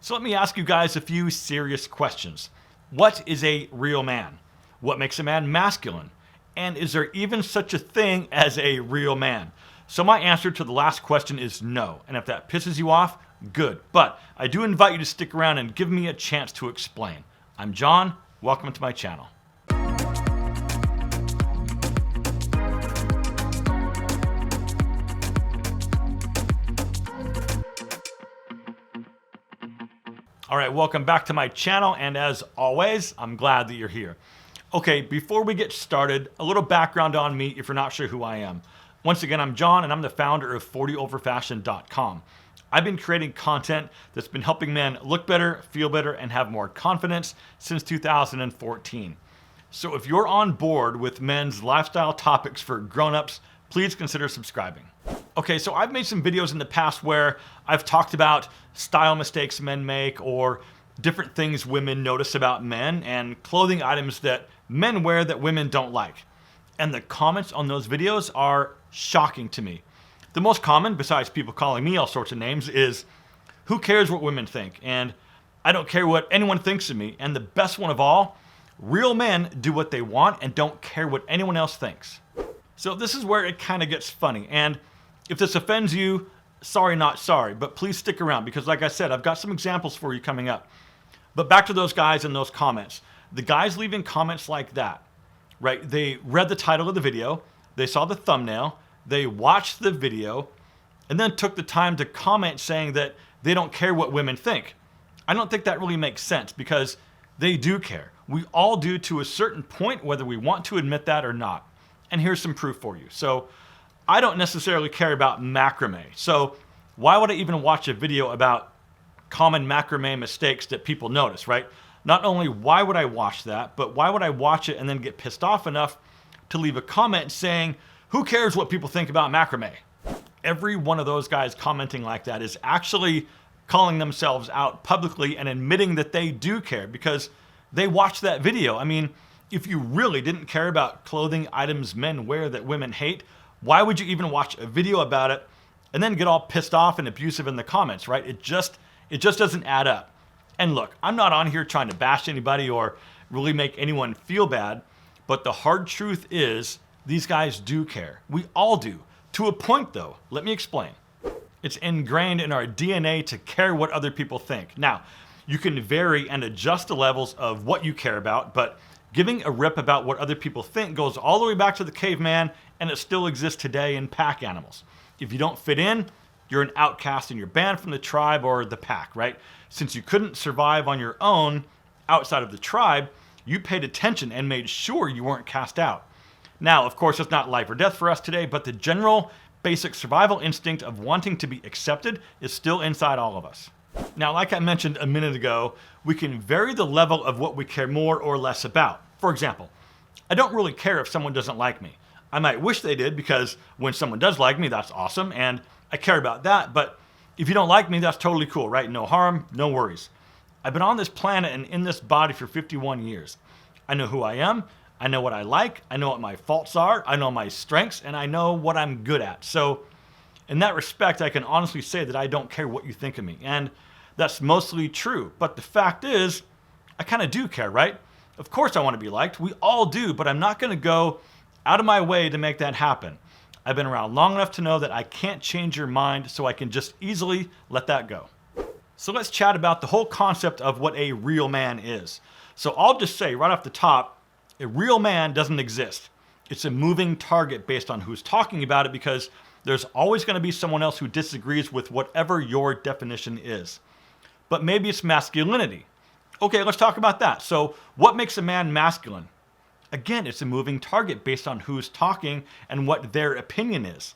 So let me ask you guys a few serious questions. What is a real man? What makes a man masculine? And is there even such a thing as a real man? So my answer to the last question is no. And if that pisses you off, good. But I do invite you to stick around and give me a chance to explain. I'm John. Welcome to my channel. All right, welcome back to my channel, and as always, I'm glad that you're here. Okay, before we get started, a little background on me if you're not sure who I am. Once again, I'm John, and I'm the founder of 40overfashion.com. I've been creating content that's been helping men look better, feel better, and have more confidence since 2014. So if you're on board with men's lifestyle topics for grown-ups, please consider subscribing. Okay, so I've made some videos in the past where I've talked about style mistakes men make or different things women notice about men and clothing items that men wear that women don't like. And the comments on those videos are shocking to me. The most common, besides people calling me all sorts of names, is who cares what women think? And I don't care what anyone thinks of me. And the best one of all, real men do what they want and don't care what anyone else thinks. So this is where it kind of gets funny. And if this offends you, sorry, not sorry, but please stick around because like I said, I've got some examples for you coming up. But back to those guys in those comments. The guys leaving comments like that, right? They read the title of the video, they saw the thumbnail, they watched the video, and then took the time to comment saying that they don't care what women think. I don't think that really makes sense because they do care. We all do to a certain point, whether we want to admit that or not. And here's some proof for you. So I don't necessarily care about macrame. So why would I even watch a video about common macrame mistakes that people notice, right? Not only why would I watch that, but why would I watch it and then get pissed off enough to leave a comment saying, who cares what people think about macrame? Every one of those guys commenting like that is actually calling themselves out publicly and admitting that they do care because they watched that video. I mean, if you really didn't care about clothing items men wear that women hate, why would you even watch a video about it and then get all pissed off and abusive in the comments, right? It just doesn't add up. And look, I'm not on here trying to bash anybody or really make anyone feel bad, but the hard truth is these guys do care. We all do. To a point though, let me explain. It's ingrained in our DNA to care what other people think. Now, you can vary and adjust the levels of what you care about, but giving a rip about what other people think goes all the way back to the caveman, and it still exists today in pack animals. If you don't fit in, you're an outcast and you're banned from the tribe or the pack, right? Since you couldn't survive on your own outside of the tribe, you paid attention and made sure you weren't cast out. Now, of course, it's not life or death for us today, but the general basic survival instinct of wanting to be accepted is still inside all of us. Now, like I mentioned a minute ago, we can vary the level of what we care more or less about. For example, I don't really care if someone doesn't like me. I might wish they did because when someone does like me, that's awesome, and I care about that, but if you don't like me, that's totally cool, right? No harm, no worries. I've been on this planet and in this body for 51 years. I know who I am, I know what I like, I know what my faults are, I know my strengths, and I know what I'm good at. So in that respect, I can honestly say that I don't care what you think of me. And that's mostly true. But the fact is, I kind of do care, right? Of course I want to be liked. We all do, but I'm not going to go out of my way to make that happen. I've been around long enough to know that I can't change your mind, so I can just easily let that go. So let's chat about the whole concept of what a real man is. So I'll just say right off the top, a real man doesn't exist. It's a moving target based on who's talking about it because there's always going to be someone else who disagrees with whatever your definition is. But maybe it's masculinity. Okay, let's talk about that. So what makes a man masculine? Again, it's a moving target based on who's talking and what their opinion is.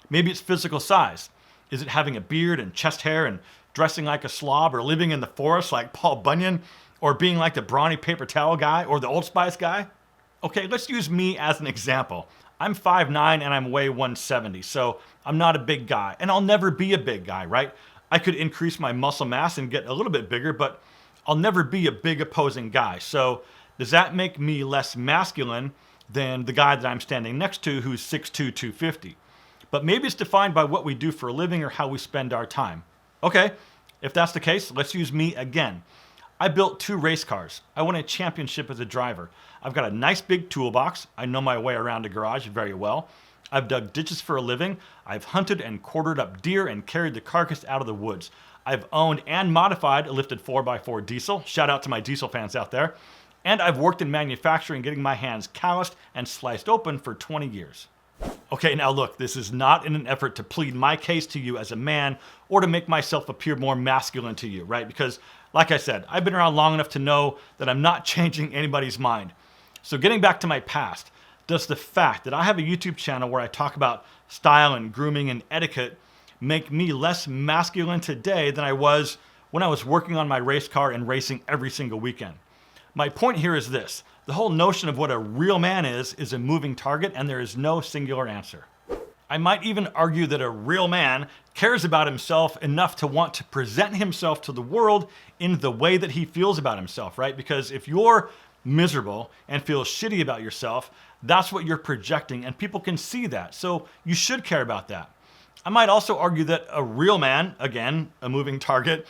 Maybe it's physical size. Is it having a beard and chest hair and dressing like a slob or living in the forest like Paul Bunyan or being like the brawny paper towel guy or the Old Spice guy? Okay, let's use me as an example. I'm 5'9" and I'm weigh 170, so I'm not a big guy, and I'll never be a big guy, right? I could increase my muscle mass and get a little bit bigger, but I'll never be a big opposing guy. So does that make me less masculine than the guy that I'm standing next to who's 6'2", 250? But maybe it's defined by what we do for a living or how we spend our time. Okay, If that's the case, let's use me again. I built 2 race cars. I won a championship as a driver. I've got a nice big toolbox. I know my way around a garage very well. I've dug ditches for a living. I've hunted and quartered up deer and carried the carcass out of the woods. I've owned and modified a lifted 4x4 diesel. Shout out to my diesel fans out there. And I've worked in manufacturing, getting my hands calloused and sliced open for 20 years. Okay, now look, this is not in an effort to plead my case to you as a man or to make myself appear more masculine to you, right? Because, like I said, I've been around long enough to know that I'm not changing anybody's mind. So getting back to my past, does the fact that I have a YouTube channel where I talk about style and grooming and etiquette make me less masculine today than I was when I was working on my race car and racing every single weekend? My point here is this. The whole notion of what a real man is a moving target, and there is no singular answer. I might even argue that a real man cares about himself enough to want to present himself to the world in the way that he feels about himself, right? Because if you're miserable and feel shitty about yourself, that's what you're projecting, and people can see that. So you should care about that. I might also argue that a real man, again, a moving target,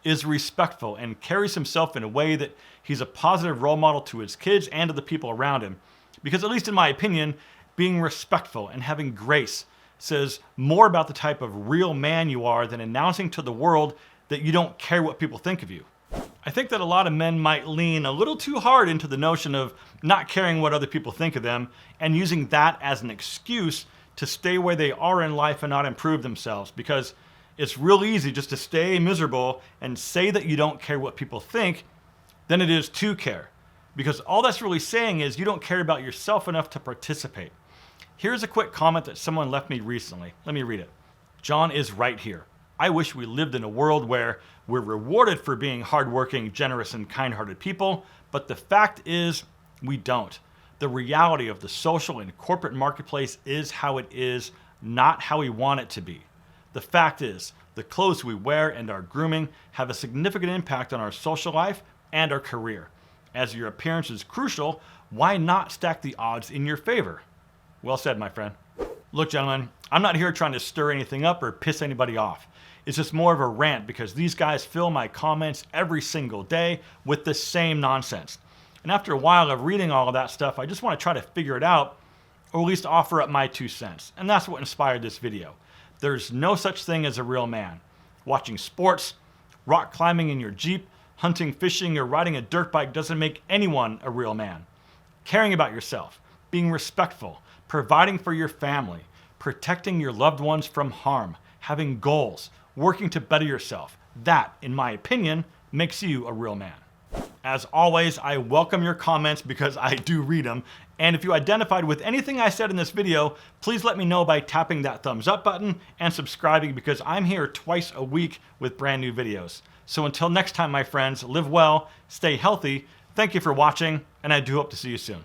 is respectful and carries himself in a way that he's a positive role model to his kids and to the people around him. Because at least in my opinion, being respectful and having grace says more about the type of real man you are than announcing to the world that you don't care what people think of you. I think that a lot of men might lean a little too hard into the notion of not caring what other people think of them and using that as an excuse to stay where they are in life and not improve themselves, because it's real easy just to stay miserable and say that you don't care what people think than it is to care. Because all that's really saying is you don't care about yourself enough to participate. Here's a quick comment that someone left me recently. Let me read it. John is right here. I wish we lived in a world where we're rewarded for being hardworking, generous, and kind-hearted people, but the fact is we don't. The reality of the social and corporate marketplace is how it is, not how we want it to be. The fact is, the clothes we wear and our grooming have a significant impact on our social life and our career. As your appearance is crucial, why not stack the odds in your favor? Well said, my friend. Look, gentlemen, I'm not here trying to stir anything up or piss anybody off. It's just more of a rant because these guys fill my comments every single day with the same nonsense. And after a while of reading all of that stuff, I just want to try to figure it out, or at least offer up my 2 cents. And that's what inspired this video. There's no such thing as a real man. Watching sports, rock climbing in your Jeep, hunting, fishing, or riding a dirt bike doesn't make anyone a real man. Caring about yourself, being respectful, providing for your family, protecting your loved ones from harm, having goals, working to better yourself, that, in my opinion, makes you a real man. As always, I welcome your comments because I do read them. And if you identified with anything I said in this video, please let me know by tapping that thumbs up button and subscribing, because I'm here twice a week with brand new videos. So until next time, my friends, live well, stay healthy. Thank you for watching, and I do hope to see you soon.